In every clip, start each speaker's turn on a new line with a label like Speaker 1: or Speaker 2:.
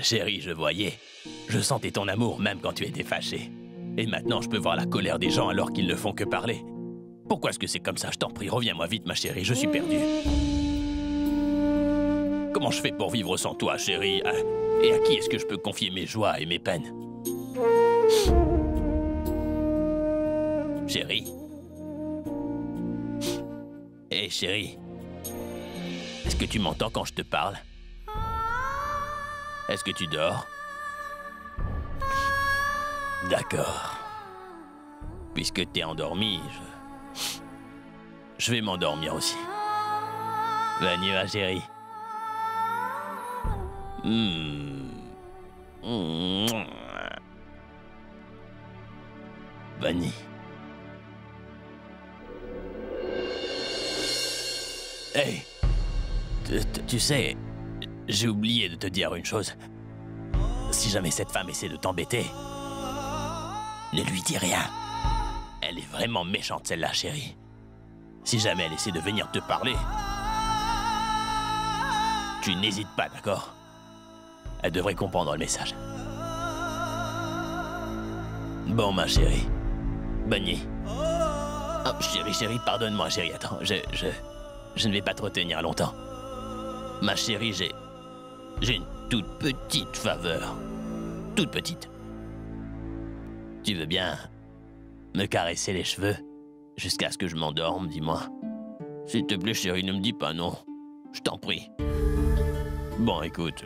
Speaker 1: Chérie, je voyais. Je sentais ton amour même quand tu étais fâchée. Et maintenant, je peux voir la colère des gens alors qu'ils ne font que parler. Pourquoi est-ce que c'est comme ça? Je t'en prie, reviens-moi vite, ma chérie, je suis perdu. Comment je fais pour vivre sans toi, chérie? Et à qui est-ce que je peux confier mes joies et mes peines? Chérie? Hé, chérie? Est-ce que tu m'entends quand je te parle? Est-ce que tu dors? D'accord. Puisque t'es endormi, je vais m'endormir aussi. Bonne nuit, ma chérie. Bonne nuit. Hey, tu sais, j'ai oublié de te dire une chose. Si jamais cette femme essaie de t'embêter, ne lui dis rien. Elle est vraiment méchante, celle-là, chérie. Si jamais elle essaie de venir te parler, tu n'hésites pas, d'accord? Elle devrait comprendre le message. Bon, ma chérie. Bonne nuit. Oh, chérie, pardonne-moi, chérie. Attends, je ne vais pas te retenir longtemps. Ma chérie, j'ai une toute petite faveur. Toute petite. Tu veux bien me caresser les cheveux jusqu'à ce que je m'endorme, dis-moi? S'il te plaît, chérie, ne me dis pas non. Je t'en prie. Bon, écoute,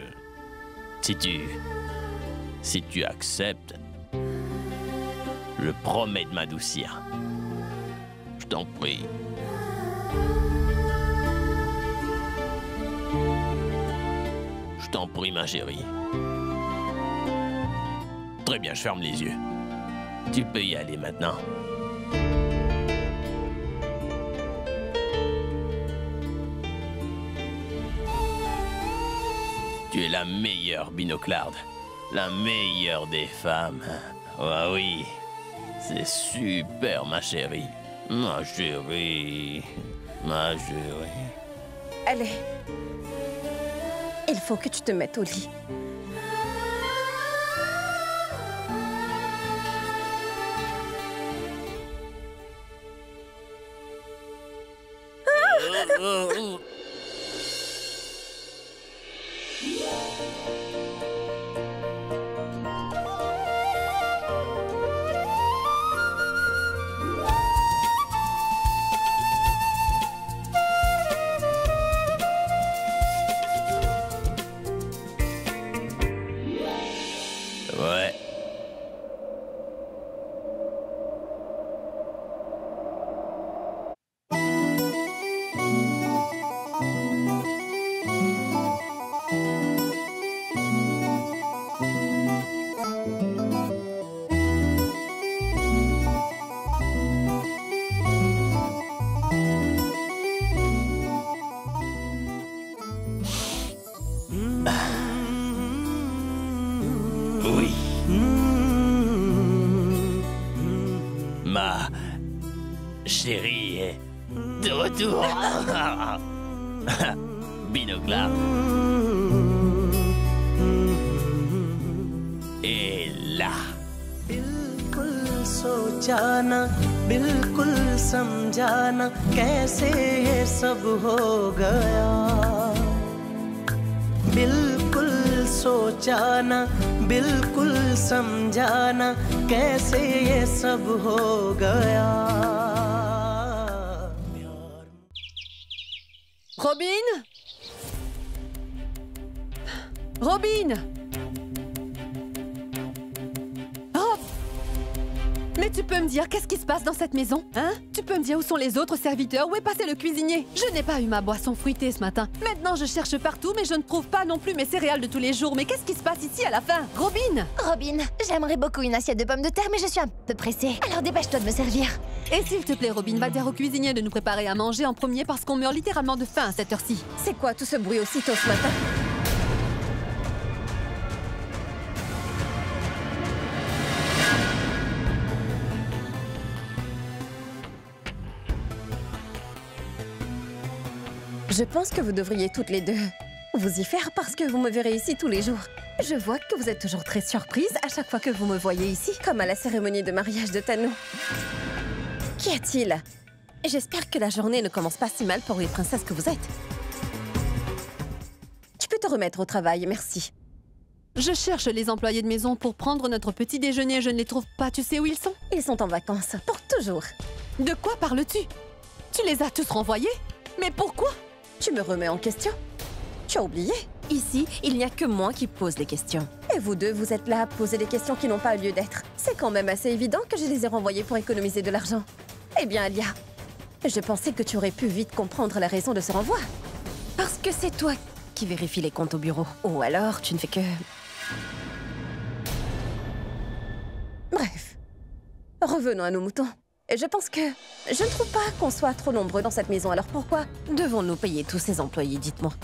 Speaker 1: si tu acceptes, je promets de m'adoucir. Je t'en prie. Je t'en prie, ma chérie. Très bien, je ferme les yeux. Tu peux y aller maintenant. Tu es la meilleure, Binoclarde. La meilleure des femmes. Ah oui, c'est super, ma chérie. Ma chérie. Ma chérie.
Speaker 2: Allez. Il faut que tu te mettes au lit.
Speaker 1: Ouais. Oui. Ma chérie est de retour. Binoclarde. Et là.
Speaker 3: बिल्कुल सोचा ना बिल्कुल समझा ना कैसे ये सब हो गया बिल्कुल सोचा ना बिल्कुल समझा ना कैसे ये सब हो गया
Speaker 4: Robin? Robin? Rob! Mais tu peux me dire qu'est-ce qui se passe dans cette maison, hein? Tu peux me dire où sont les autres serviteurs? Où est passé le cuisinier? Je n'ai pas eu ma boisson fruitée ce matin. Maintenant, je cherche partout, mais je ne trouve pas non plus mes céréales de tous les jours. Mais qu'est-ce qui se passe ici à la fin? Robin!
Speaker 5: Robin, j'aimerais beaucoup une assiette de pommes de terre, mais je suis un peu pressée. Alors dépêche-toi de me servir.
Speaker 4: Et s'il te plaît, Robin, va dire au cuisinier de nous préparer à manger en premier parce qu'on meurt littéralement de faim à cette heure-ci.
Speaker 2: C'est quoi tout ce bruit aussitôt ce matin? Je pense que vous devriez toutes les deux vous y faire parce que vous me verrez ici tous les jours. Je vois que vous êtes toujours très surprise à chaque fois que vous me voyez ici, comme à la cérémonie de mariage de Tano. Qu'y a-t-il? J'espère que la journée ne commence pas si mal pour les princesses que vous êtes. Tu peux te remettre au travail, merci.
Speaker 4: Je cherche les employés de maison pour prendre notre petit déjeuner. Je ne les trouve pas. Tu sais où ils sont?
Speaker 2: Ils sont en vacances, pour toujours.
Speaker 4: De quoi parles-tu? Tu les as tous renvoyés? Mais pourquoi?
Speaker 2: Tu me remets en question? Tu as oublié? Ici, il n'y a que moi qui pose les questions. Et vous deux, vous êtes là à poser des questions qui n'ont pas lieu d'être. C'est quand même assez évident que je les ai renvoyés pour économiser de l'argent. Eh bien, Alia, je pensais que tu aurais pu vite comprendre la raison de ce renvoi. Parce que c'est toi qui vérifie les comptes au bureau. Ou alors, tu ne fais que... Bref, revenons à nos moutons. Et je pense que je ne trouve pas qu'on soit trop nombreux dans cette maison. Alors pourquoi devons-nous payer tous ces employés, dites-moi?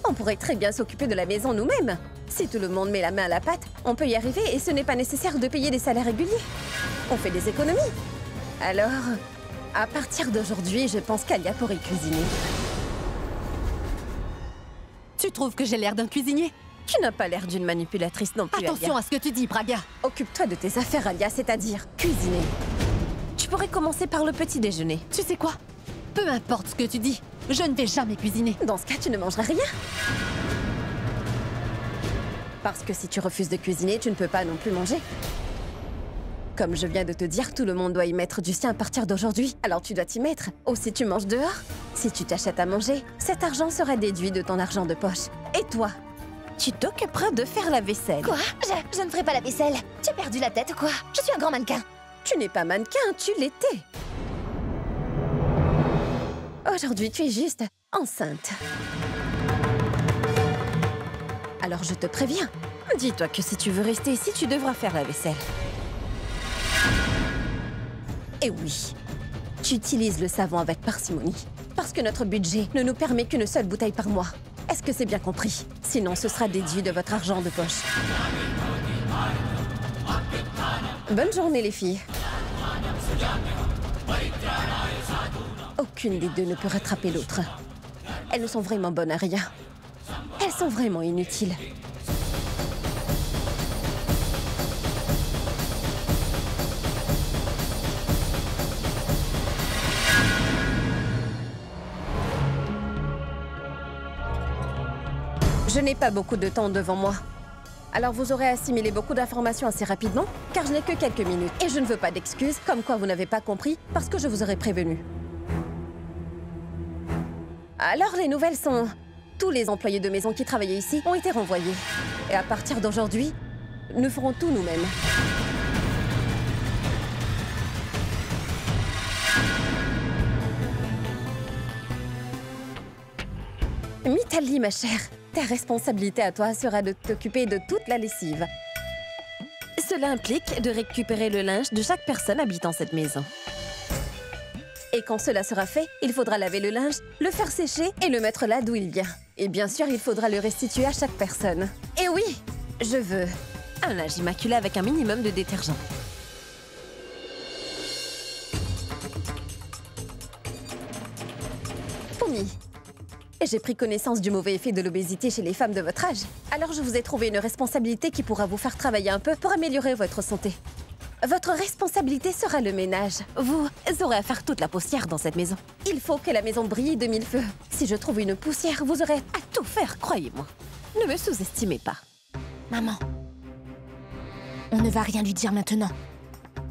Speaker 2: On pourrait très bien s'occuper de la maison nous-mêmes. Si tout le monde met la main à la pâte, on peut y arriver et ce n'est pas nécessaire de payer des salaires réguliers. On fait des économies. Alors, à partir d'aujourd'hui, je pense qu'Alia pourrait cuisiner.
Speaker 4: Tu trouves que j'ai l'air d'un cuisinier?
Speaker 2: Tu n'as pas l'air d'une manipulatrice non plus,
Speaker 4: Attention
Speaker 2: Alia.
Speaker 4: à ce que tu dis, Praga.
Speaker 2: Occupe-toi de tes affaires, Alia, c'est-à-dire cuisiner. Tu pourrais commencer par le petit déjeuner.
Speaker 4: Tu sais quoi? Peu importe ce que tu dis, je ne vais jamais cuisiner.
Speaker 2: Dans ce cas, tu ne mangeras rien. Parce que si tu refuses de cuisiner, tu ne peux pas non plus manger. Comme je viens de te dire, tout le monde doit y mettre du sien à partir d'aujourd'hui. Alors tu dois t'y mettre. Ou si tu manges dehors, si tu t'achètes à manger, cet argent sera déduit de ton argent de poche. Et toi, tu t'occuperas de faire la vaisselle.
Speaker 5: Quoi? Je ne ferai pas la vaisselle. Tu as perdu la tête ou quoi? Je suis un grand mannequin.
Speaker 2: Tu n'es pas mannequin, tu l'étais. Aujourd'hui, tu es juste enceinte. Alors je te préviens. Dis-toi que si tu veux rester ici, tu devras faire la vaisselle. Et oui, tu utilises le savon avec parcimonie. Parce que notre budget ne nous permet qu'une seule bouteille par mois. Est-ce que c'est bien compris? Sinon, ce sera déduit de votre argent de poche. Bonne journée, les filles. Aucune des deux ne peut rattraper l'autre. Elles ne sont vraiment bonnes à rien. Elles sont vraiment inutiles. Je n'ai pas beaucoup de temps devant moi. Alors vous aurez assimilé beaucoup d'informations assez rapidement, car je n'ai que quelques minutes. Et je ne veux pas d'excuses, comme quoi vous n'avez pas compris, parce que je vous aurais prévenu. Alors les nouvelles sont... Tous les employés de maison qui travaillaient ici ont été renvoyés. Et à partir d'aujourd'hui, nous ferons tout nous-mêmes. Mitali, ma chère, ta responsabilité à toi sera de t'occuper de toute la lessive. Cela implique de récupérer le linge de chaque personne habitant cette maison. Et quand cela sera fait, il faudra laver le linge, le faire sécher et le mettre là d'où il vient. Et bien sûr, il faudra le restituer à chaque personne. Et oui, je veux un linge immaculé avec un minimum de détergent. Poumi, j'ai pris connaissance du mauvais effet de l'obésité chez les femmes de votre âge. Alors je vous ai trouvé une responsabilité qui pourra vous faire travailler un peu pour améliorer votre santé. Votre responsabilité sera le ménage. Vous aurez à faire toute la poussière dans cette maison. Il faut que la maison brille de mille feux. Si je trouve une poussière, vous aurez à tout faire, croyez-moi. Ne me sous-estimez pas.
Speaker 6: Maman, on ne va rien lui dire maintenant.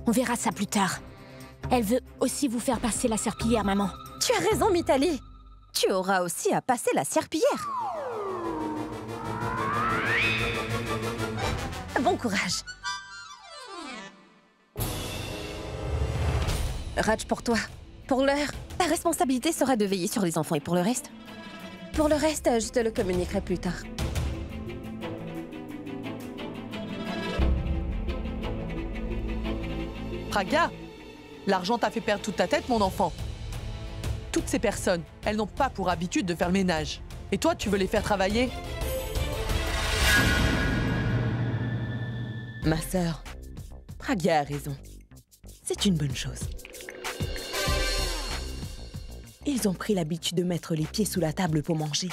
Speaker 6: On verra ça plus tard. Elle veut aussi vous faire passer la serpillière, maman.
Speaker 2: Tu as raison, Mitali. Tu auras aussi à passer la serpillière. Bon courage. Raj, pour toi. Pour l'heure, ta responsabilité sera de veiller sur les enfants. Et pour le reste? Pour le reste, je te le communiquerai plus tard.
Speaker 7: Praga, l'argent t'a fait perdre toute ta tête, mon enfant. Toutes ces personnes, elles n'ont pas pour habitude de faire le ménage. Et toi, tu veux les faire travailler?
Speaker 8: Ma sœur, Praga a raison. C'est une bonne chose. Ils ont pris l'habitude de mettre les pieds sous la table pour manger.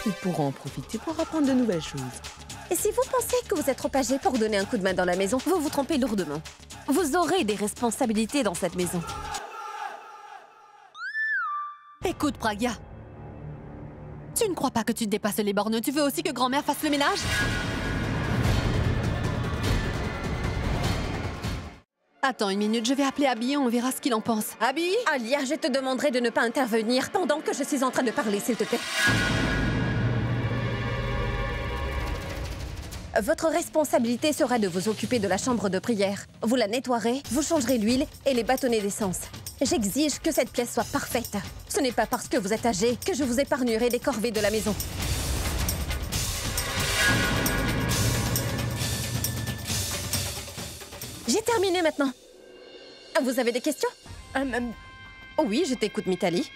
Speaker 8: Ils pourront en profiter pour apprendre de nouvelles choses.
Speaker 2: Et si vous pensez que vous êtes trop âgé pour donner un coup de main dans la maison, vous vous trompez lourdement. Vous aurez des responsabilités dans cette maison.
Speaker 4: Écoute, Pragya. Tu ne crois pas que tu dépasses les bornes? Tu veux aussi que grand-mère fasse le ménage? Attends une minute, je vais appeler Abby et on verra ce qu'il en pense. Abby?
Speaker 2: Alia, je te demanderai de ne pas intervenir pendant que je suis en train de parler, s'il te plaît. Votre responsabilité sera de vous occuper de la chambre de prière. Vous la nettoierez, vous changerez l'huile et les bâtonnets d'essence. J'exige que cette pièce soit parfaite. Ce n'est pas parce que vous êtes âgé que je vous épargnerai des corvées de la maison. J'ai terminé maintenant. Vous avez des questions? Oui, je t'écoute, Mithali.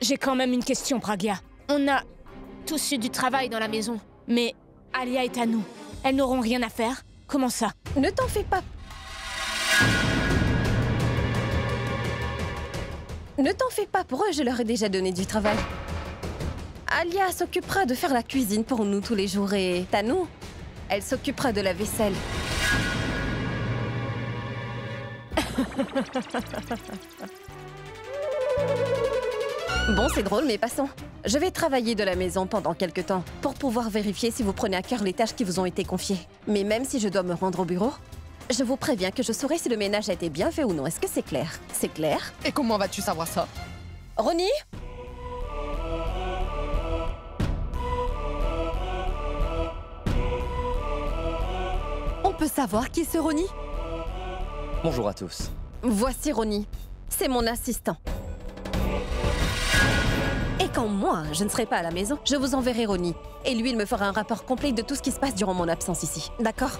Speaker 6: J'ai quand même une question, Pragya. On a tous eu du travail dans la maison, mais Alia est à nous. Elles n'auront rien à faire. Comment ça?
Speaker 2: Ne t'en fais pas. Ne t'en fais pas, pour eux, je leur ai déjà donné du travail. Alia s'occupera de faire la cuisine pour nous tous les jours et Tanou, elle s'occupera de la vaisselle. Bon, c'est drôle, mais passons. Je vais travailler de la maison pendant quelques temps pour pouvoir vérifier si vous prenez à cœur les tâches qui vous ont été confiées. Mais même si je dois me rendre au bureau, je vous préviens que je saurai si le ménage a été bien fait ou non. Est-ce que c'est clair? C'est clair?
Speaker 7: Et comment vas-tu savoir ça?
Speaker 2: Ronnie?
Speaker 4: On peut savoir qui est ce Ronnie?
Speaker 9: Bonjour à tous.
Speaker 2: Voici Ronnie. C'est mon assistant. Et quand moi, je ne serai pas à la maison, je vous enverrai Ronnie. Et lui, il me fera un rapport complet de tout ce qui se passe durant mon absence ici. D'accord?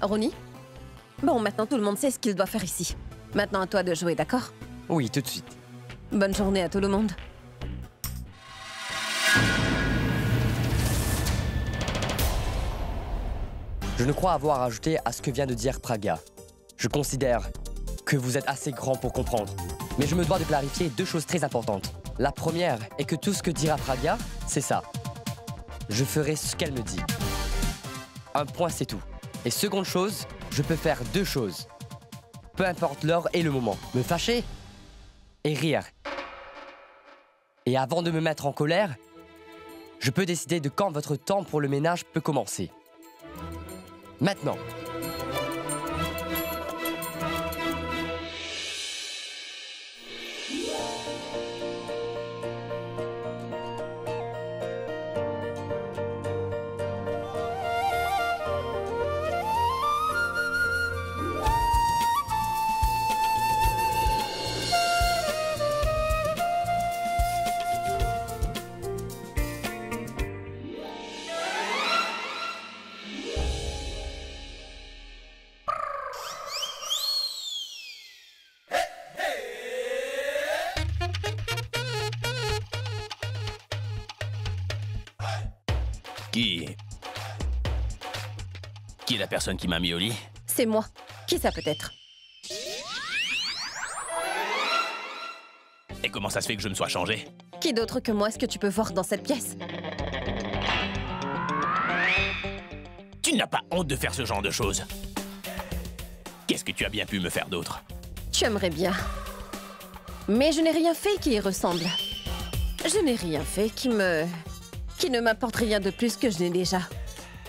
Speaker 2: Ronnie? Bon, maintenant tout le monde sait ce qu'il doit faire ici. Maintenant à toi de jouer, d'accord?
Speaker 9: Oui, tout de suite.
Speaker 2: Bonne journée à tout le monde.
Speaker 9: Je ne crois avoir ajouté à ce que vient de dire Pragya. Je considère que vous êtes assez grand pour comprendre. Mais je me dois de clarifier deux choses très importantes. La première est que tout ce que dira Pragya, c'est ça. Je ferai ce qu'elle me dit. Un point, c'est tout. Et seconde chose, je peux faire deux choses. Peu importe l'heure et le moment. Me fâcher et rire. Et avant de me mettre en colère, je peux décider de quand votre temps pour le ménage peut commencer. Maintenant.
Speaker 1: Qui est la personne qui m'a mis au lit?
Speaker 2: C'est moi. Qui ça peut être?
Speaker 1: Et comment ça se fait que je me sois changé?
Speaker 2: Qui d'autre que moi est-ce que tu peux voir dans cette pièce?
Speaker 1: Tu n'as pas honte de faire ce genre de choses? Qu'est-ce que tu as bien pu me faire d'autre?
Speaker 2: Tu aimerais bien. Mais je n'ai rien fait qui y ressemble. Je n'ai rien fait qui ne m'apporte rien de plus que je n'ai déjà.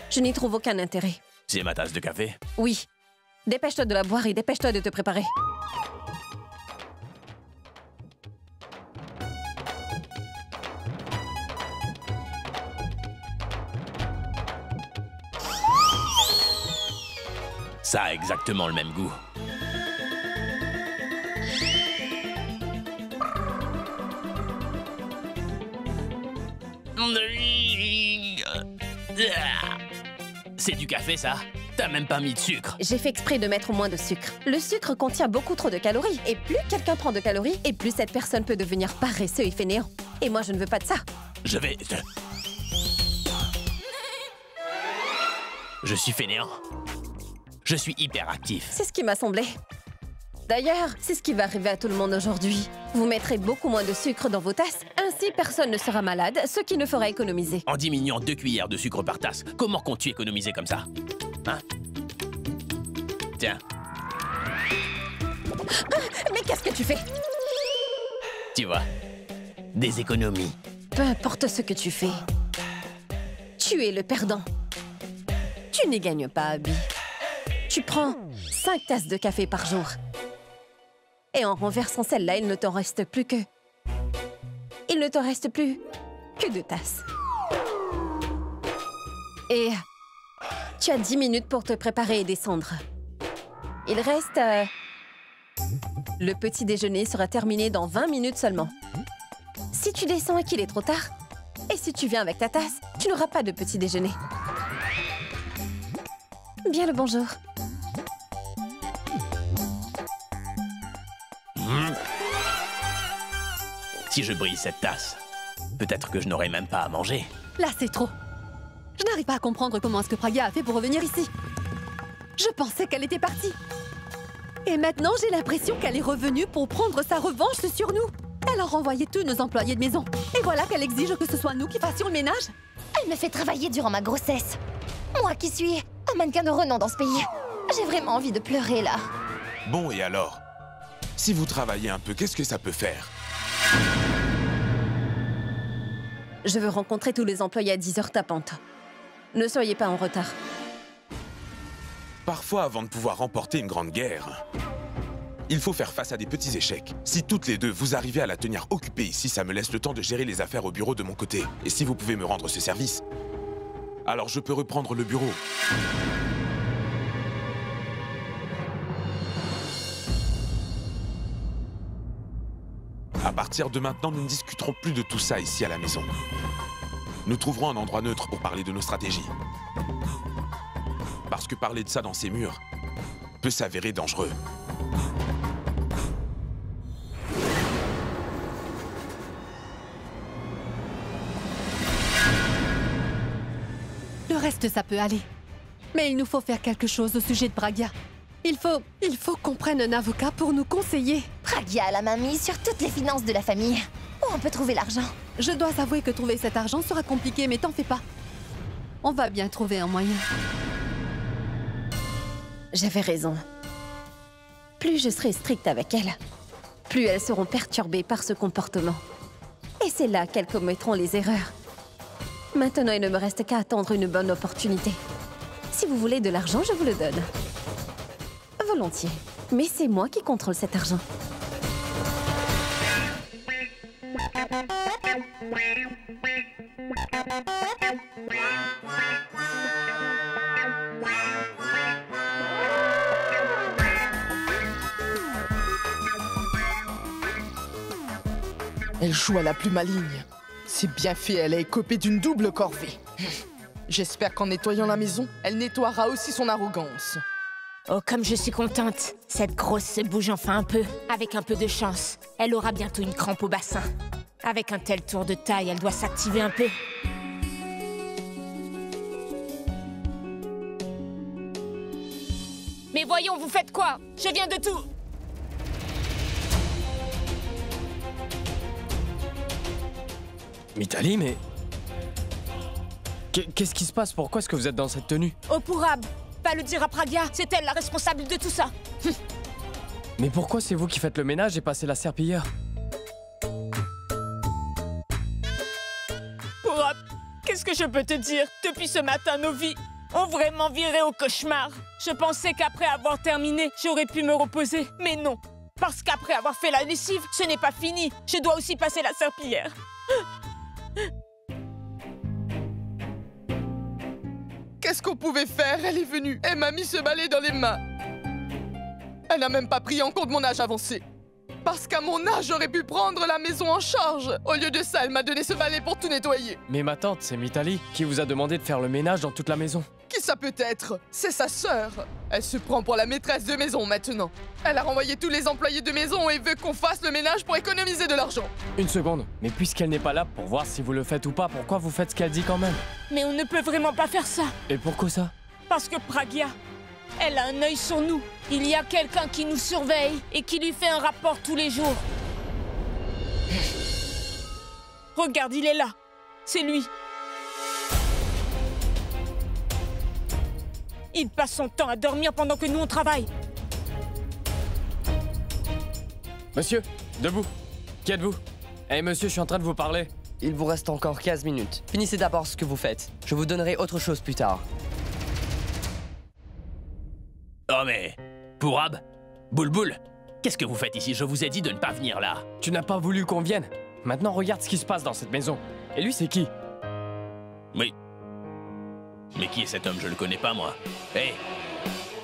Speaker 2: Je n'y trouve aucun intérêt.
Speaker 1: C'est ma tasse de café?
Speaker 2: Oui. Dépêche-toi de la boire et dépêche-toi de te préparer.
Speaker 1: Ça a exactement le même goût. C'est du café, ça? T'as même pas mis de sucre.
Speaker 2: J'ai fait exprès de mettre moins de sucre. Le sucre contient beaucoup trop de calories. Et plus quelqu'un prend de calories, et plus cette personne peut devenir paresseux et fainéant. Et moi, je ne veux pas de ça.
Speaker 1: Je suis fainéant. Je suis hyper actif.
Speaker 2: C'est ce qui m'a semblé. D'ailleurs, c'est ce qui va arriver à tout le monde aujourd'hui. Vous mettrez beaucoup moins de sucre dans vos tasses, ainsi personne ne sera malade, ce qui ne fera économiser.
Speaker 1: En diminuant 2 cuillères de sucre par tasse, comment comptes-tu économiser comme ça? Hein? Tiens.
Speaker 2: Mais qu'est-ce que tu fais?
Speaker 1: Tu vois, des économies.
Speaker 2: Peu importe ce que tu fais, tu es le perdant. Tu n'y gagnes pas, Abby. Tu prends 5 tasses de café par jour. Et en renversant celle-là, il ne t'en reste plus que... Il ne te reste plus que 2 tasses. Et tu as 10 minutes pour te préparer et descendre. Il reste... Le petit déjeuner sera terminé dans 20 minutes seulement. Si tu descends et qu'il est trop tard, et si tu viens avec ta tasse, tu n'auras pas de petit déjeuner. Bien le bonjour.
Speaker 1: Si je brise cette tasse, peut-être que je n'aurai même pas à manger.
Speaker 4: Là, c'est trop. Je n'arrive pas à comprendre comment est-ce que Pragya a fait pour revenir ici. Je pensais qu'elle était partie. Et maintenant, j'ai l'impression qu'elle est revenue pour prendre sa revanche sur nous. Elle a renvoyé tous nos employés de maison. Et voilà qu'elle exige que ce soit nous qui fassions le ménage.
Speaker 5: Elle me fait travailler durant ma grossesse. Moi qui suis un mannequin de renom dans ce pays. J'ai vraiment envie de pleurer, là.
Speaker 10: Bon, et alors? Si vous travaillez un peu, qu'est-ce que ça peut faire?
Speaker 2: Je veux rencontrer tous les employés à 10 heures tapantes. Ne soyez pas en retard.
Speaker 10: Parfois, avant de pouvoir remporter une grande guerre, il faut faire face à des petits échecs. Si toutes les deux, vous arrivez à la tenir occupée ici, ça me laisse le temps de gérer les affaires au bureau de mon côté. Et si vous pouvez me rendre ce service, alors je peux reprendre le bureau. À partir de maintenant, nous ne discuterons plus de tout ça ici à la maison. Nous trouverons un endroit neutre pour parler de nos stratégies. Parce que parler de ça dans ces murs peut s'avérer dangereux.
Speaker 4: Le reste, ça peut aller. Mais il nous faut faire quelque chose au sujet de Pragya. Il faut qu'on prenne un avocat pour nous conseiller.
Speaker 5: Pragya a la main mise sur toutes les finances de la famille. Où on peut trouver l'argent?
Speaker 4: Je dois avouer que trouver cet argent sera compliqué, mais t'en fais pas. On va bien trouver un moyen.
Speaker 2: J'avais raison. Plus je serai stricte avec elles, plus elles seront perturbées par ce comportement. Et c'est là qu'elles commettront les erreurs. Maintenant, il ne me reste qu'à attendre une bonne opportunité. Si vous voulez de l'argent, je vous le donne. Volontiers. Mais c'est moi qui contrôle cet argent.
Speaker 8: Elle joue à la plus maligne. C'est bien fait, elle a écopé d'une double corvée. J'espère qu'en nettoyant la maison, elle nettoiera aussi son arrogance.
Speaker 6: Oh, comme je suis contente. Cette grosse se bouge enfin un peu. Avec un peu de chance, elle aura bientôt une crampe au bassin. Avec un tel tour de taille, elle doit s'activer un peu. Mais voyons, vous faites quoi? Je viens de tout...
Speaker 11: Mithali, mais... Qu'est-ce qui se passe? Pourquoi est-ce que vous êtes dans cette tenue?
Speaker 6: Oh, Purab, pas le dire à Pragya, c'est elle la responsable de tout ça.
Speaker 11: Mais pourquoi c'est vous qui faites le ménage et passez la serpillière?
Speaker 6: Purab, qu'est-ce que je peux te dire? Depuis ce matin, nos vies ont vraiment viré au cauchemar. Je pensais qu'après avoir terminé, j'aurais pu me reposer, mais non. Parce qu'après avoir fait la lessive, ce n'est pas fini. Je dois aussi passer la serpillière.
Speaker 8: Qu'est-ce qu'on pouvait faire? Elle est venue, elle m'a mis ce balai dans les mains. Elle n'a même pas pris en compte mon âge avancé. Parce qu'à mon âge, j'aurais pu prendre la maison en charge. Au lieu de ça, elle m'a donné ce balai pour tout nettoyer.
Speaker 11: Mais ma tante, c'est Mithali qui vous a demandé de faire le ménage dans toute la maison.
Speaker 8: Qui ça peut être? C'est sa sœur. Elle se prend pour la maîtresse de maison maintenant. Elle a renvoyé tous les employés de maison et veut qu'on fasse le ménage pour économiser de l'argent.
Speaker 11: Une seconde, mais puisqu'elle n'est pas là pour voir si vous le faites ou pas, pourquoi vous faites ce qu'elle dit quand même?
Speaker 6: Mais on ne peut vraiment pas faire ça.
Speaker 11: Et pourquoi ça?
Speaker 6: Parce que Pragya, Elle a un œil sur nous. Il y a quelqu'un qui nous surveille et qui lui fait un rapport tous les jours. Regarde, il est là. C'est lui. Il passe son temps à dormir pendant que nous on travaille.
Speaker 11: Monsieur, debout. Qui êtes-vous? Eh monsieur, je suis en train de vous parler.
Speaker 9: Il vous reste encore 15 minutes. Finissez d'abord ce que vous faites. Je vous donnerai autre chose plus tard.
Speaker 1: Oh mais... Pourab? Boulboul? Qu'est-ce que vous faites ici? Je vous ai dit de ne pas venir là.
Speaker 11: Tu n'as pas voulu qu'on vienne. Maintenant, regarde ce qui se passe dans cette maison. Et lui, c'est qui?
Speaker 1: Oui. Mais qui est cet homme? Je le connais pas, moi. Hé!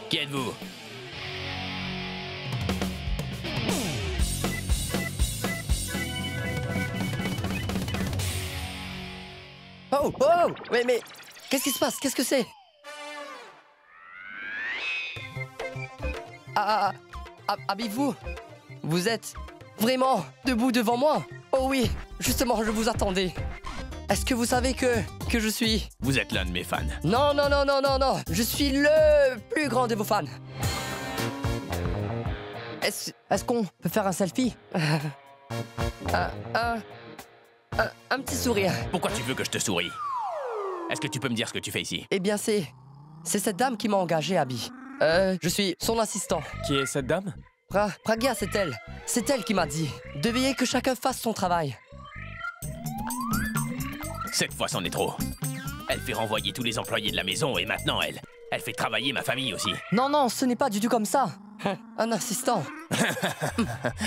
Speaker 1: Qui êtes-vous?
Speaker 9: Oh, oh! Mais... Qu'est-ce qui se passe? Qu'est-ce que c'est? Habillez-vous! Vous êtes vraiment debout devant moi? Oh oui, justement, je vous attendais. Est-ce que vous savez que je suis...
Speaker 1: Vous êtes l'un de mes fans.
Speaker 9: Non, non, non, non, non, non. Je suis le plus grand de vos fans. Est-ce qu'on peut faire un selfie? Un petit sourire.
Speaker 1: Pourquoi tu veux que je te sourie? Est-ce que tu peux me dire ce que tu fais ici?
Speaker 9: Eh bien, c'est cette dame qui m'a engagé, Abby. Je suis son assistant.
Speaker 11: Qui est cette dame?
Speaker 9: Pragya, c'est elle. C'est elle qui m'a dit de veiller que chacun fasse son travail.
Speaker 1: Cette fois, c'en est trop. Elle fait renvoyer tous les employés de la maison et maintenant, elle fait travailler ma famille aussi.
Speaker 9: Non, non, ce n'est pas du tout comme ça. Un assistant.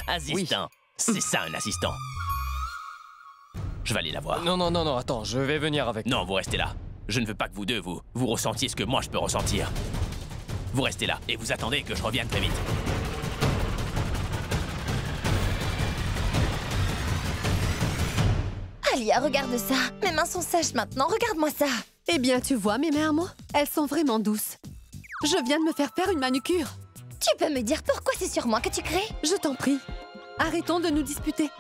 Speaker 1: Assistant. Oui. C'est ça, un assistant. Je vais aller la voir.
Speaker 11: Non, non, non, non, attends, je vais venir avec.
Speaker 1: Non, vous restez là. Je ne veux pas que vous deux, vous ressentiez ce que moi je peux ressentir. Vous restez là et vous attendez que je revienne très vite.
Speaker 5: Alia, regarde ça. Mes mains sont sèches maintenant, regarde-moi ça.
Speaker 4: Eh bien, tu vois mes mains à moi? Elles sont vraiment douces. Je viens de me faire une manucure.
Speaker 5: Tu peux me dire pourquoi c'est sur moi que tu crées?
Speaker 4: Je t'en prie. Arrêtons de nous disputer.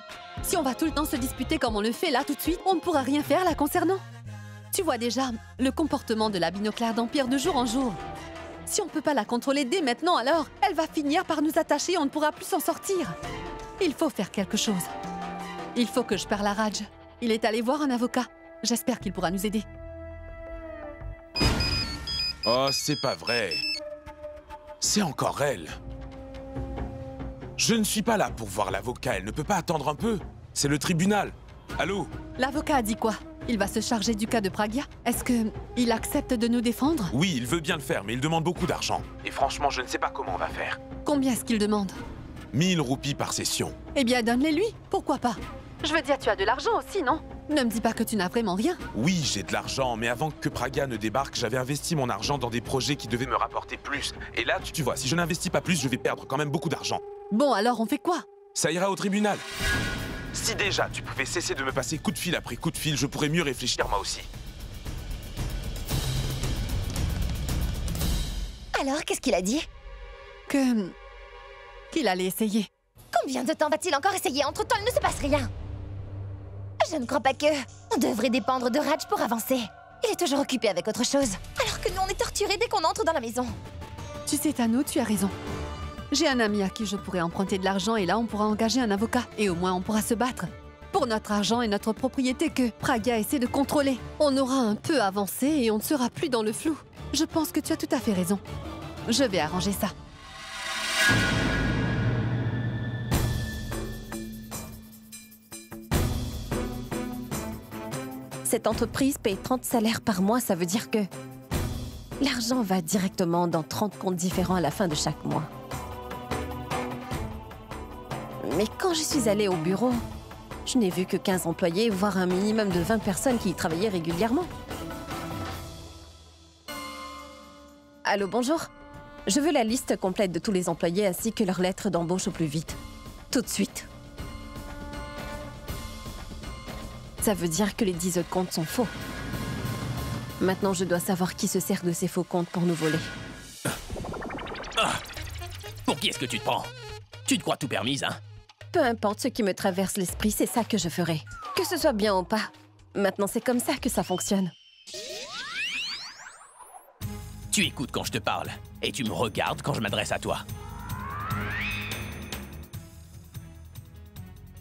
Speaker 4: Si on va tout le temps se disputer comme on le fait là tout de suite, on ne pourra rien faire la concernant. Tu vois déjà, le comportement de la binoclard empire de jour en jour. Si on ne peut pas la contrôler dès maintenant, alors elle va finir par nous attacher et on ne pourra plus s'en sortir. Il faut faire quelque chose. Il faut que je parle à Raj. Il est allé voir un avocat. J'espère qu'il pourra nous aider.
Speaker 10: Oh, c'est pas vrai. C'est encore elle. Je ne suis pas là pour voir l'avocat. Elle ne peut pas attendre un peu. C'est le tribunal. Allô?
Speaker 4: L'avocat a dit quoi? Il va se charger du cas de Pragya? Est-ce qu'il accepte de nous défendre?
Speaker 10: Oui, il veut bien le faire, mais il demande beaucoup d'argent. Et franchement, je ne sais pas comment on va faire.
Speaker 4: Combien est-ce qu'il demande?
Speaker 10: 1000 roupies par session.
Speaker 4: Eh bien, donne-les-lui. Pourquoi pas? Je veux dire, tu as de l'argent aussi, non? Ne me dis pas que tu n'as vraiment rien.
Speaker 10: Oui, j'ai de l'argent, mais avant que Pragya ne débarque, j'avais investi mon argent dans des projets qui devaient me rapporter plus. Et là, tu vois, si je n'investis pas plus, je vais perdre quand même beaucoup d'argent.
Speaker 4: Bon, alors on fait quoi?
Speaker 10: Ça ira au tribunal. Si déjà tu pouvais cesser de me passer coup de fil après coup de fil, je pourrais mieux réfléchir moi aussi.
Speaker 5: Alors, qu'est-ce qu'il a dit?
Speaker 4: Qu'il allait essayer.
Speaker 5: Combien de temps va-t-il encore essayer? Entre-temps, il ne se passe rien. Je ne crois pas que... On devrait dépendre de Raj pour avancer. Il est toujours occupé avec autre chose. Alors que nous, on est torturés dès qu'on entre dans la maison.
Speaker 4: Tu sais, Tano, tu as raison. J'ai un ami à qui je pourrais emprunter de l'argent et là, on pourra engager un avocat. Et au moins, on pourra se battre. Pour notre argent et notre propriété que Pragya essaie de contrôler. On aura un peu avancé et on ne sera plus dans le flou. Je pense que tu as tout à fait raison. Je vais arranger ça.
Speaker 2: Cette entreprise paye 30 salaires par mois, ça veut dire que l'argent va directement dans 30 comptes différents à la fin de chaque mois. Mais quand je suis allée au bureau, je n'ai vu que 15 employés, voire un minimum de 20 personnes qui y travaillaient régulièrement. Allô, bonjour. Je veux la liste complète de tous les employés ainsi que leurs lettres d'embauche au plus vite. Tout de suite. Ça veut dire que les 10 autres comptes sont faux. Maintenant, je dois savoir qui se sert de ces faux comptes pour nous voler.
Speaker 1: Pour qui est-ce que tu te prends? Tu te crois tout permise, hein?
Speaker 2: Peu importe ce qui me traverse l'esprit, c'est ça que je ferai. Que ce soit bien ou pas. Maintenant, c'est comme ça que ça fonctionne.
Speaker 1: Tu écoutes quand je te parle, et tu me regardes quand je m'adresse à toi.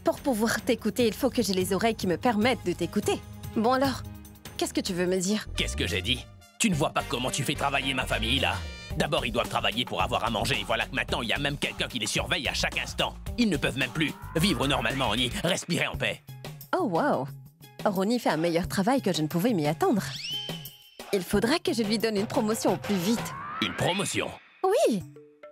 Speaker 2: Pour pouvoir t'écouter, il faut que j'ai les oreilles qui me permettent de t'écouter. Bon alors, qu'est-ce que tu veux me dire?
Speaker 1: Qu'est-ce que j'ai dit? Tu ne vois pas comment tu fais travailler ma famille, là? D'abord, ils doivent travailler pour avoir à manger, et voilà que maintenant, il y a même quelqu'un qui les surveille à chaque instant. Ils ne peuvent même plus vivre normalement, ni respirer en paix.
Speaker 2: Oh wow! Ronnie fait un meilleur travail que je ne pouvais m'y attendre. Il faudra que je lui donne une promotion au plus vite.
Speaker 1: Une promotion?
Speaker 2: Oui!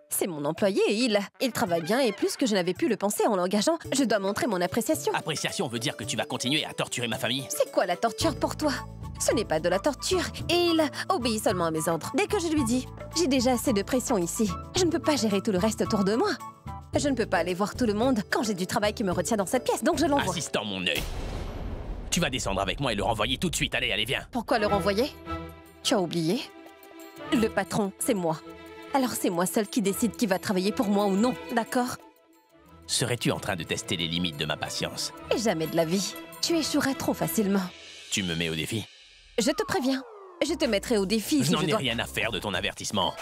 Speaker 2: C'est mon employé et il travaille bien et plus que je n'avais pu le penser en l'engageant. Je dois montrer mon appréciation.
Speaker 1: Appréciation veut dire que tu vas continuer à torturer ma famille?
Speaker 2: C'est quoi la torture pour toi? Ce n'est pas de la torture et il obéit seulement à mes ordres. Dès que je lui dis, j'ai déjà assez de pression ici. Je ne peux pas gérer tout le reste autour de moi. Je ne peux pas aller voir tout le monde quand j'ai du travail qui me retient dans cette pièce, donc je l'envoie.
Speaker 1: Assistant mon œil. Tu vas descendre avec moi et le renvoyer tout de suite. Allez, allez, viens.
Speaker 2: Pourquoi le renvoyer? Tu as oublié? Le patron, c'est moi. Alors c'est moi seule qui décide qui va travailler pour moi ou non, d'accord?
Speaker 1: Serais-tu en train de tester les limites de ma patience?
Speaker 2: Et jamais de la vie. Tu échouerais trop facilement.
Speaker 1: Tu me mets au défi?
Speaker 2: Je te préviens. Je te mettrai au défi si
Speaker 1: je n'en ai rien à faire de ton avertissement.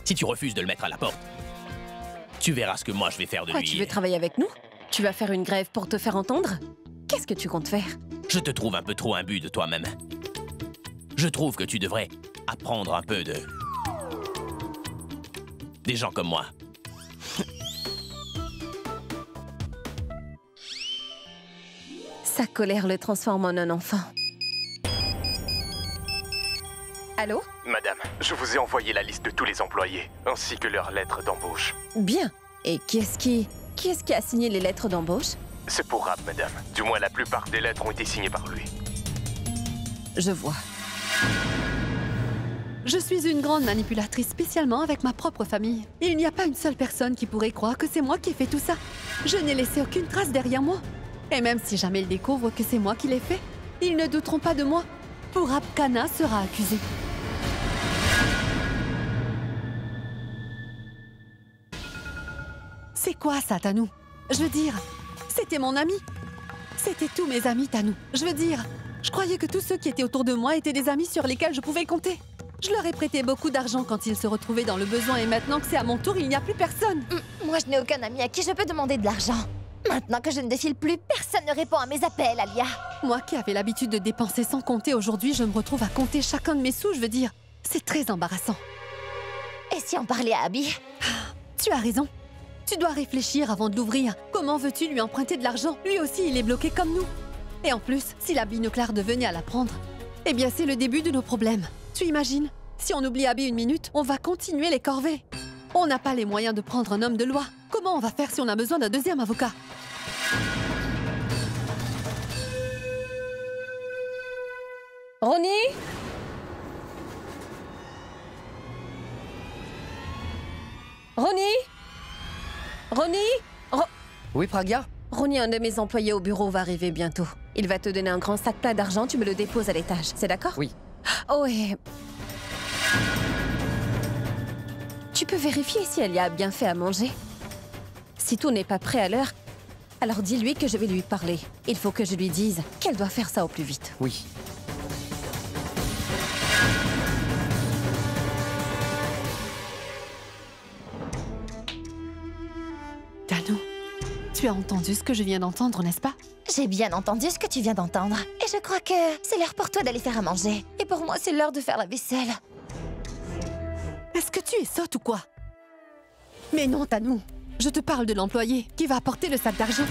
Speaker 1: Si tu refuses de le mettre à la porte, tu verras ce que moi je vais faire de lui.
Speaker 2: Tu veux travailler avec nous? Tu vas faire une grève pour te faire entendre? Qu'est-ce que tu comptes faire?
Speaker 1: Je te trouve un peu trop imbu de toi-même. Je trouve que tu devrais apprendre un peu de... des gens comme moi.
Speaker 2: Sa colère le transforme en un enfant. Allô?
Speaker 12: Madame, je vous ai envoyé la liste de tous les employés, ainsi que leurs lettres d'embauche.
Speaker 2: Bien. Et qui est-ce qui a signé les lettres d'embauche?
Speaker 12: C'est pour Rap, madame. Du moins, la plupart des lettres ont été signées par lui.
Speaker 2: Je vois.
Speaker 4: Je suis une grande manipulatrice, spécialement avec ma propre famille. Il n'y a pas une seule personne qui pourrait croire que c'est moi qui ai fait tout ça. Je n'ai laissé aucune trace derrière moi. Et même si jamais ils découvrent que c'est moi qui l'ai fait, ils ne douteront pas de moi. Purab Kana sera accusé. C'est quoi ça, Tanou? Je veux dire, c'était mon ami. C'était tous mes amis, Tanou. Je veux dire, je croyais que tous ceux qui étaient autour de moi étaient des amis sur lesquels je pouvais compter. Je leur ai prêté beaucoup d'argent quand ils se retrouvaient dans le besoin et maintenant que c'est à mon tour, il n'y a plus personne.
Speaker 5: Moi, je n'ai aucun ami à qui je peux demander de l'argent. Maintenant que je ne défile plus, personne ne répond à mes appels, Alia.
Speaker 4: Moi qui avais l'habitude de dépenser sans compter, aujourd'hui, je me retrouve à compter chacun de mes sous, je veux dire. C'est très embarrassant.
Speaker 5: Et si on parlait à Abby?
Speaker 4: Tu as raison. Tu dois réfléchir avant de l'ouvrir. Comment veux-tu lui emprunter de l'argent? Lui aussi, il est bloqué comme nous. Et en plus, si la binoclard devenait à la prendre, eh bien, c'est le début de nos problèmes. Tu imagines? Si on oublie Abby une minute, on va continuer les corvées. On n'a pas les moyens de prendre un homme de loi. Comment on va faire si on a besoin d'un deuxième avocat?
Speaker 2: Ronnie? Ronnie? Ronnie?
Speaker 9: Oui, Pragya?
Speaker 2: Ronnie, un de mes employés au bureau va arriver bientôt. Il va te donner un grand sac plein d'argent, tu me le déposes à l'étage. C'est d'accord?
Speaker 9: Oui.
Speaker 2: Oh, et... Tu peux vérifier si elle y a bien fait à manger? Si tout n'est pas prêt à l'heure, alors dis-lui que je vais lui parler. Il faut que je lui dise qu'elle doit faire ça au plus vite.
Speaker 9: Oui.
Speaker 4: Tanou, tu as entendu ce que je viens d'entendre, n'est-ce pas?
Speaker 5: J'ai bien entendu ce que tu viens d'entendre. Et je crois que c'est l'heure pour toi d'aller faire à manger. Et pour moi, c'est l'heure de faire la vaisselle.
Speaker 4: Est-ce que tu es sotte ou quoi? Mais non, Tanou. Je te parle de l'employé qui va apporter le sac d'argent.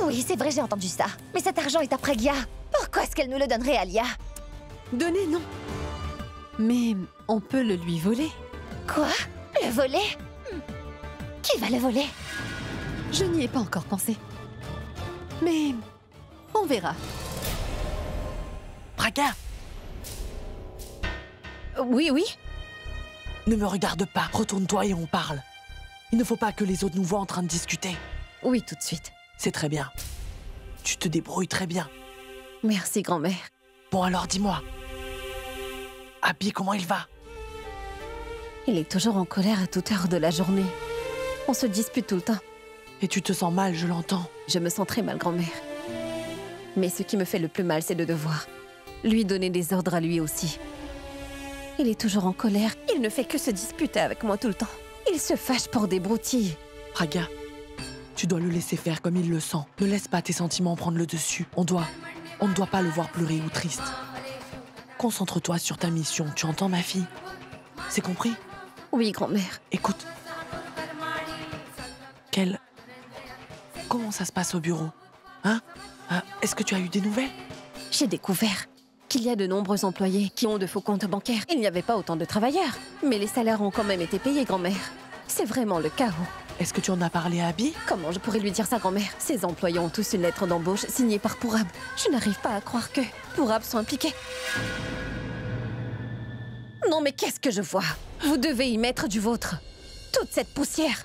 Speaker 5: Oui, c'est vrai, j'ai entendu ça. Mais cet argent est à Pragya. Pourquoi est-ce qu'elle nous le donnerait, Alia?
Speaker 4: Donner, non. Mais on peut le lui voler.
Speaker 5: Quoi? Le voler? Qui va le voler?
Speaker 4: Je n'y ai pas encore pensé. Mais on verra.
Speaker 7: Pragya!
Speaker 2: Oui, oui.
Speaker 7: Ne me regarde pas. Retourne-toi et on parle. Il ne faut pas que les autres nous voient en train de discuter.
Speaker 2: Oui, tout de suite.
Speaker 7: C'est très bien. Tu te débrouilles très bien.
Speaker 2: Merci, grand-mère.
Speaker 7: Bon, alors dis-moi. Abby, comment il va?
Speaker 2: Il est toujours en colère à toute heure de la journée. On se dispute tout le temps.
Speaker 7: Et tu te sens mal, je l'entends.
Speaker 2: Je me sens très mal, grand-mère. Mais ce qui me fait le plus mal, c'est de devoir lui donner des ordres à lui aussi. Il est toujours en colère. Il ne fait que se disputer avec moi tout le temps. Il se fâche pour des broutilles.
Speaker 7: Praga, tu dois le laisser faire comme il le sent. Ne laisse pas tes sentiments prendre le dessus. On ne doit pas le voir pleurer ou triste. Concentre-toi sur ta mission, tu entends ma fille? C'est compris?
Speaker 2: Oui, grand-mère.
Speaker 7: Écoute. Comment ça se passe au bureau? Hein? Est-ce que tu as eu des nouvelles?
Speaker 2: J'ai découvert qu'il y a de nombreux employés qui ont de faux comptes bancaires. Il n'y avait pas autant de travailleurs, mais les salaires ont quand même été payés, grand-mère. C'est vraiment le chaos.
Speaker 7: Est-ce que tu en as parlé à Abby?
Speaker 2: Comment je pourrais lui dire ça, grand-mère? Ces employés ont tous une lettre d'embauche signée par Pourab. Je n'arrive pas à croire que Pourab soit impliqué. Non, mais qu'est-ce que je vois? Vous devez y mettre du vôtre. Toute cette poussière.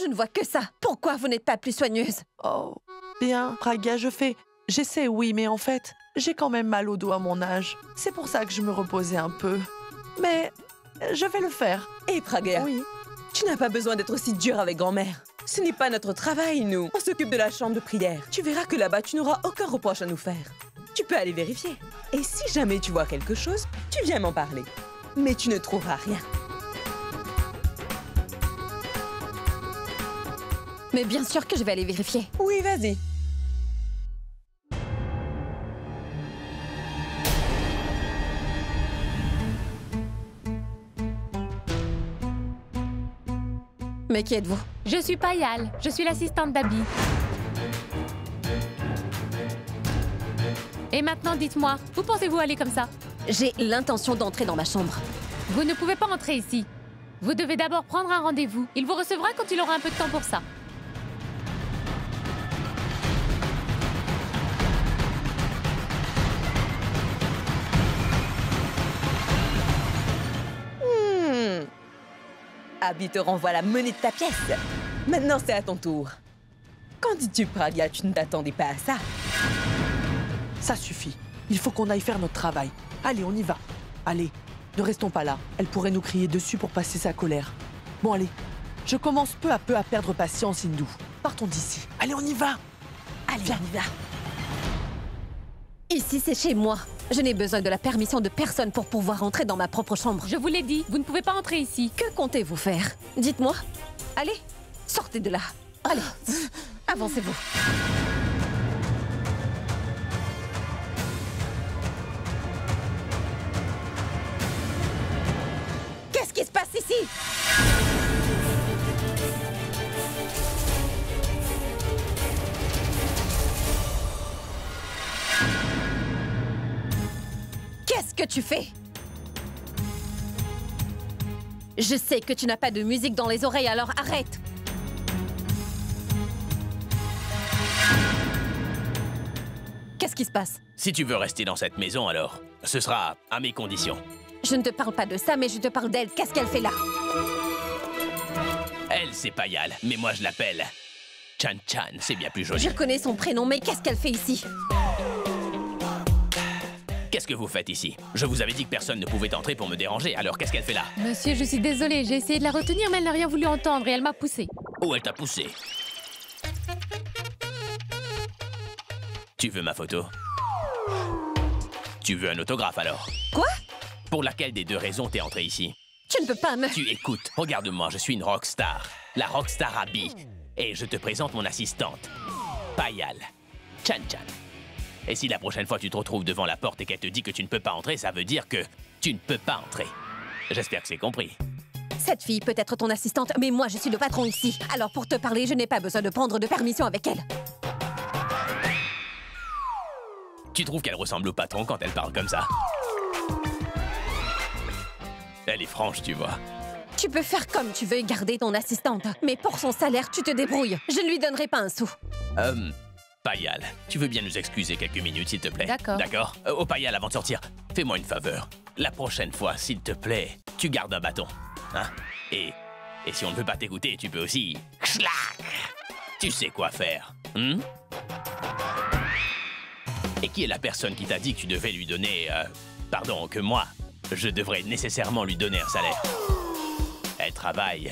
Speaker 2: Je ne vois que ça. Pourquoi vous n'êtes pas plus soigneuse?
Speaker 7: Oh, bien, Praga, j'essaie, oui, mais en fait, j'ai quand même mal au dos à mon âge. C'est pour ça que je me reposais un peu. Mais je vais le faire.
Speaker 13: Hé, Praga,
Speaker 7: oui.
Speaker 13: Tu n'as pas besoin d'être aussi dur avec grand-mère. Ce n'est pas notre travail, nous. On s'occupe de la chambre de prière. Tu verras que là-bas, tu n'auras aucun reproche à nous faire. Tu peux aller vérifier. Et si jamais tu vois quelque chose, tu viens m'en parler. Mais tu ne trouveras rien.
Speaker 2: Mais bien sûr que je vais aller vérifier.
Speaker 13: Oui, vas-y.
Speaker 2: Mais qui êtes-vous?
Speaker 14: Je suis Payal. Je suis l'assistante d'Abby. Et maintenant, dites-moi, où pensez-vous aller comme ça?
Speaker 2: J'ai l'intention d'entrer dans ma chambre.
Speaker 14: Vous ne pouvez pas entrer ici. Vous devez d'abord prendre un rendez-vous. Il vous recevra quand il aura un peu de temps pour ça.
Speaker 13: Abby te renvoie la monnaie de ta pièce. Maintenant, c'est à ton tour. Qu'en dis-tu, Praga? Tu ne t'attendais pas à ça.
Speaker 7: Ça suffit. Il faut qu'on aille faire notre travail. Allez, on y va. Allez, ne restons pas là. Elle pourrait nous crier dessus pour passer sa colère. Bon, allez. Je commence peu à perdre patience, Hindou. Partons d'ici. Allez, on y va.
Speaker 2: Allez, viens, on y va. Ici, c'est chez moi. Je n'ai besoin de la permission de personne pour pouvoir entrer dans ma propre chambre.
Speaker 14: Je vous l'ai dit, vous ne pouvez pas entrer ici.
Speaker 2: Que comptez-vous faire? Dites-moi. Allez, sortez de là. Allez, avancez-vous. Qu'est-ce qui se passe ici? Qu'est-ce que tu fais? Je sais que tu n'as pas de musique dans les oreilles, alors arrête! Qu'est-ce qui se passe?
Speaker 1: Si tu veux rester dans cette maison, alors, ce sera à mes conditions.
Speaker 2: Je ne te parle pas de ça, mais je te parle d'elle. Qu'est-ce qu'elle fait là?
Speaker 1: Elle, c'est Payal, mais moi je l'appelle Chan Chan, c'est bien plus joli.
Speaker 2: Je connais son prénom, mais qu'est-ce qu'elle fait ici?
Speaker 1: Qu'est-ce que vous faites ici? Je vous avais dit que personne ne pouvait entrer pour me déranger, alors qu'est-ce qu'elle fait là?
Speaker 14: Monsieur, je suis désolée, j'ai essayé de la retenir, mais elle n'a rien voulu entendre et elle m'a poussée.
Speaker 1: Où elle t'a poussé? Tu veux ma photo? Tu veux un autographe alors?
Speaker 2: Quoi?
Speaker 1: Pour laquelle des deux raisons t'es entré ici?
Speaker 2: Tu ne peux pas me...
Speaker 1: Tu écoutes, regarde-moi, je suis une rockstar. La rockstar Abby. Et je te présente mon assistante, Payal. Chan Chan. Et si la prochaine fois tu te retrouves devant la porte et qu'elle te dit que tu ne peux pas entrer, ça veut dire que tu ne peux pas entrer. J'espère que c'est compris.
Speaker 2: Cette fille peut être ton assistante, mais moi je suis le patron ici. Alors pour te parler, je n'ai pas besoin de prendre de permission avec elle.
Speaker 1: Tu trouves qu'elle ressemble au patron quand elle parle comme ça? Elle est franche, tu vois.
Speaker 2: Tu peux faire comme tu veux et garder ton assistante. Mais pour son salaire, tu te débrouilles. Je ne lui donnerai pas un sou.
Speaker 1: Payal, tu veux bien nous excuser quelques minutes, s'il te plaît?
Speaker 14: D'accord.
Speaker 1: D'accord. Oh, Payal, avant de sortir, fais-moi une faveur. La prochaine fois, s'il te plaît, tu gardes un bâton. Hein? Et si on ne veut pas t'écouter, tu peux aussi... Schlack! Tu sais quoi faire. Et qui est la personne qui t'a dit que tu devais lui donner... pardon, que moi, je devrais nécessairement lui donner un salaire? Elle travaille...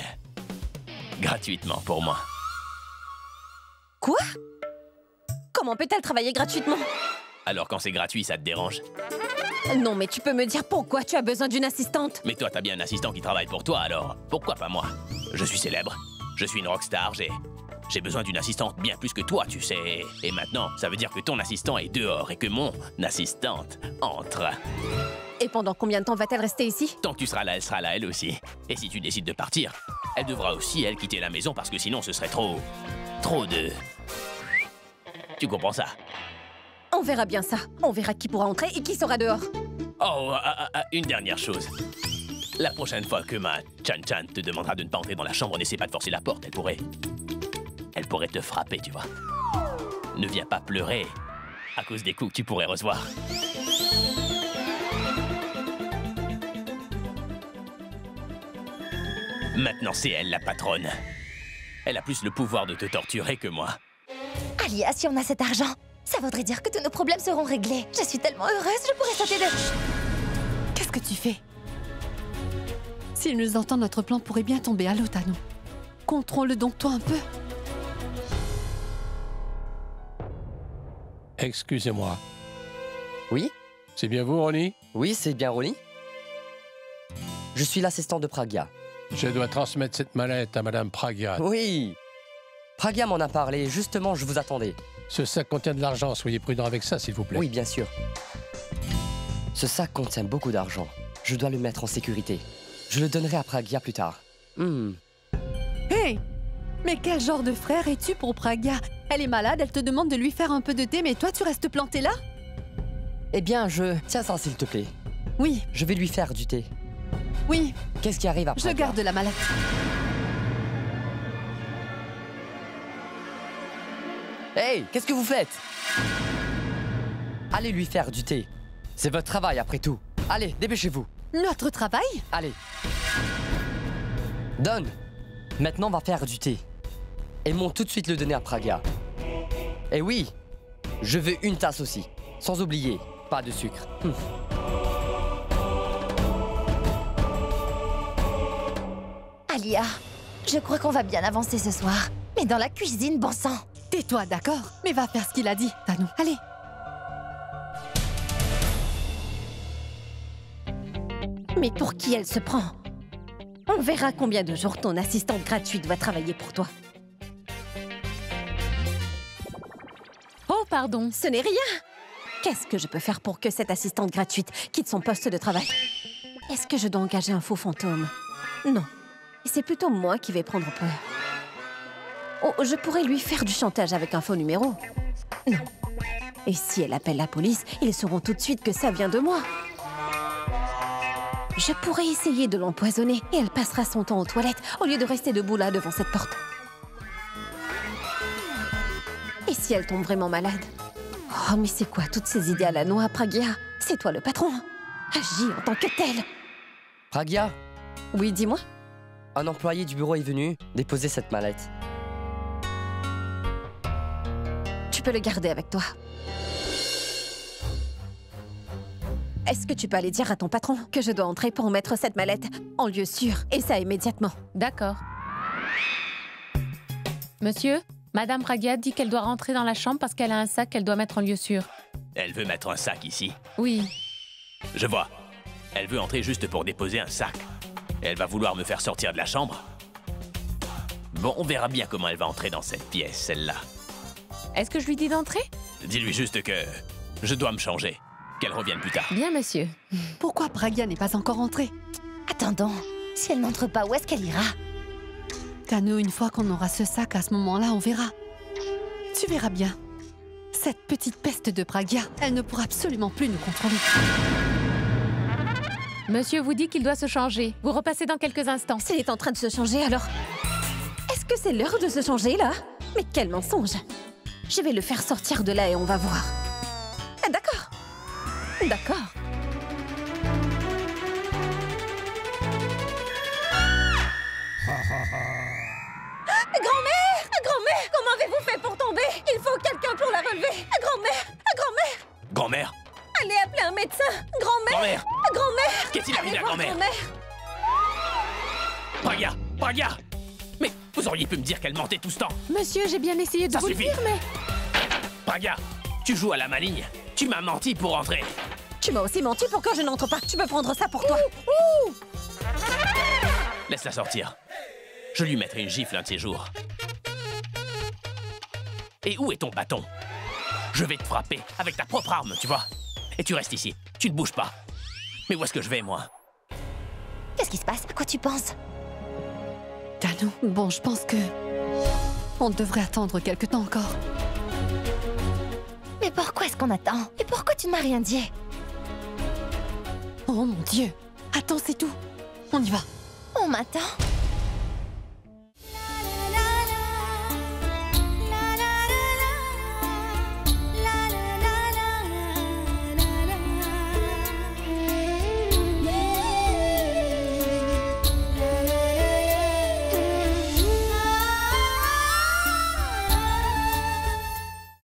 Speaker 1: gratuitement pour moi.
Speaker 2: Quoi? Comment peut-elle travailler gratuitement?
Speaker 1: Alors quand c'est gratuit, ça te dérange?
Speaker 2: Non, mais tu peux me dire pourquoi tu as besoin d'une assistante?
Speaker 1: Mais toi, t'as bien un assistant qui travaille pour toi, alors pourquoi pas moi? Je suis célèbre, je suis une rockstar, j'ai besoin d'une assistante bien plus que toi, tu sais. Et maintenant, ça veut dire que ton assistant est dehors et que mon assistante entre.
Speaker 2: Et pendant combien de temps va-t-elle rester ici?
Speaker 1: Tant que tu seras là, elle aussi. Et si tu décides de partir, elle devra aussi, elle, quitter la maison parce que sinon ce serait trop de... Tu comprends ça?
Speaker 2: On verra bien ça. On verra qui pourra entrer et qui sera dehors.
Speaker 1: Oh, une dernière chose. La prochaine fois que ma Chan-Chan te demandera de ne pas entrer dans la chambre, n'essaie pas de forcer la porte, elle pourrait te frapper, tu vois. Ne viens pas pleurer à cause des coups que tu pourrais recevoir. Maintenant, c'est elle, la patronne. Elle a plus le pouvoir de te torturer que moi.
Speaker 5: Alia, si on a cet argent, ça voudrait dire que tous nos problèmes seront réglés. Je suis tellement heureuse, je pourrais sauter de...
Speaker 4: Qu'est-ce que tu fais? S'il nous entend, notre plan pourrait bien tomber à l'eau, Tano. Contrôle donc toi un peu.
Speaker 15: Excusez-moi.
Speaker 9: Oui?
Speaker 15: C'est bien vous, Ronnie?
Speaker 9: Oui, c'est bien Ronnie. Je suis l'assistant de Pragya.
Speaker 15: Je dois transmettre cette mallette à Madame Pragya.
Speaker 9: Oui. Pragya m'en a parlé, justement, je vous attendais.
Speaker 15: Ce sac contient de l'argent, soyez prudent avec ça, s'il vous plaît.
Speaker 9: Oui, bien sûr. Ce sac contient beaucoup d'argent. Je dois le mettre en sécurité. Je le donnerai à Pragya plus tard.
Speaker 4: Hey! Mais quel genre de frère es-tu pour Pragya? Elle est malade, elle te demande de lui faire un peu de thé, mais toi, tu restes planté là?
Speaker 9: Eh bien, tiens ça, s'il te plaît.
Speaker 4: Oui.
Speaker 9: Je vais lui faire du thé.
Speaker 4: Oui.
Speaker 9: Qu'est-ce qui arrive après?
Speaker 4: Je garde la mallette.
Speaker 9: Hey, qu'est-ce que vous faites? Allez lui faire du thé. C'est votre travail, après tout. Allez, dépêchez-vous.
Speaker 4: Notre travail?
Speaker 9: Allez. Donne. Maintenant, on va faire du thé. Et monte tout de suite le donner à Pragya. Et oui, je veux une tasse aussi. Sans oublier, pas de sucre.
Speaker 5: Alia, je crois qu'on va bien avancer ce soir. Mais dans la cuisine, bon sang.
Speaker 4: Tais-toi, d'accord? Mais va faire ce qu'il a dit, Tano. Allez.
Speaker 2: Mais pour qui elle se prend? On verra combien de jours ton assistante gratuite doit travailler pour toi.
Speaker 14: Oh, pardon.
Speaker 2: Ce n'est rien. Qu'est-ce que je peux faire pour que cette assistante gratuite quitte son poste de travail? Est-ce que je dois engager un faux fantôme? Non. C'est plutôt moi qui vais prendre peur. Oh, je pourrais lui faire du chantage avec un faux numéro. Non. Et si elle appelle la police, ils sauront tout de suite que ça vient de moi. Je pourrais essayer de l'empoisonner et elle passera son temps aux toilettes au lieu de rester debout là devant cette porte. Et si elle tombe vraiment malade? Oh, mais c'est quoi toutes ces idées à la noix, Pragya? C'est toi le patron. Agis en tant que tel.
Speaker 9: Pragya?
Speaker 2: Oui, dis-moi.
Speaker 9: Un employé du bureau est venu déposer cette mallette.
Speaker 2: Tu peux le garder avec toi. Est-ce que tu peux aller dire à ton patron que je dois entrer pour mettre cette mallette en lieu sûr, et ça immédiatement?
Speaker 14: D'accord. Monsieur, Madame Pragya dit qu'elle doit rentrer dans la chambre parce qu'elle a un sac qu'elle doit mettre en lieu sûr.
Speaker 1: Elle veut mettre un sac ici?
Speaker 14: Oui.
Speaker 1: Je vois. Elle veut entrer juste pour déposer un sac. Elle va vouloir me faire sortir de la chambre. Bon, on verra bien comment elle va entrer dans cette pièce, celle-là.
Speaker 14: Est-ce que je lui dis d'entrer?
Speaker 1: Dis-lui juste que je dois me changer. Qu'elle revienne plus tard.
Speaker 14: Bien, monsieur.
Speaker 4: Pourquoi Pragya n'est pas encore entrée?
Speaker 5: Attendons. Si elle n'entre pas, où est-ce qu'elle ira?
Speaker 4: Tano, une fois qu'on aura ce sac, à ce moment-là, on verra. Tu verras bien. Cette petite peste de Pragya, elle ne pourra absolument plus nous contrôler.
Speaker 14: Monsieur vous dit qu'il doit se changer. Vous repassez dans quelques instants.
Speaker 2: S'il est en train de se changer, alors... Est-ce que c'est l'heure de se changer, là? Mais quel mensonge! Je vais le faire sortir de là et on va voir. Ah, d'accord. D'accord. Grand-mère! Grand-mère! Comment avez-vous fait pour tomber? Il faut quelqu'un pour la relever. Grand-mère! Grand-mère!
Speaker 1: Grand-mère!
Speaker 2: Allez appeler un médecin! Grand-mère! Grand-mère!
Speaker 1: Qu'est-ce qu'il a mis, la grand-mère? Pragya! Pragya! Mais vous auriez pu me dire qu'elle mentait tout ce temps.
Speaker 14: Monsieur, j'ai bien essayé de vous le dire, mais...
Speaker 1: Pragya, tu joues à la maligne. Tu m'as menti pour entrer.
Speaker 2: Tu m'as aussi menti pour que je n'entre pas. Tu peux prendre ça pour toi.
Speaker 1: Laisse-la sortir. Je lui mettrai une gifle un de ces jours. Et où est ton bâton? Je vais te frapper avec ta propre arme, tu vois. Et tu restes ici. Tu ne bouges pas. Mais où est-ce que je vais, moi?
Speaker 5: Qu'est-ce qui se passe? À quoi tu penses?
Speaker 4: Danou, bon, je pense que... on devrait attendre quelque temps encore.
Speaker 5: Mais pourquoi est-ce qu'on attend? Et pourquoi tu ne m'as rien dit?
Speaker 4: Oh mon Dieu! Attends, c'est tout. On y va.
Speaker 5: On m'attend?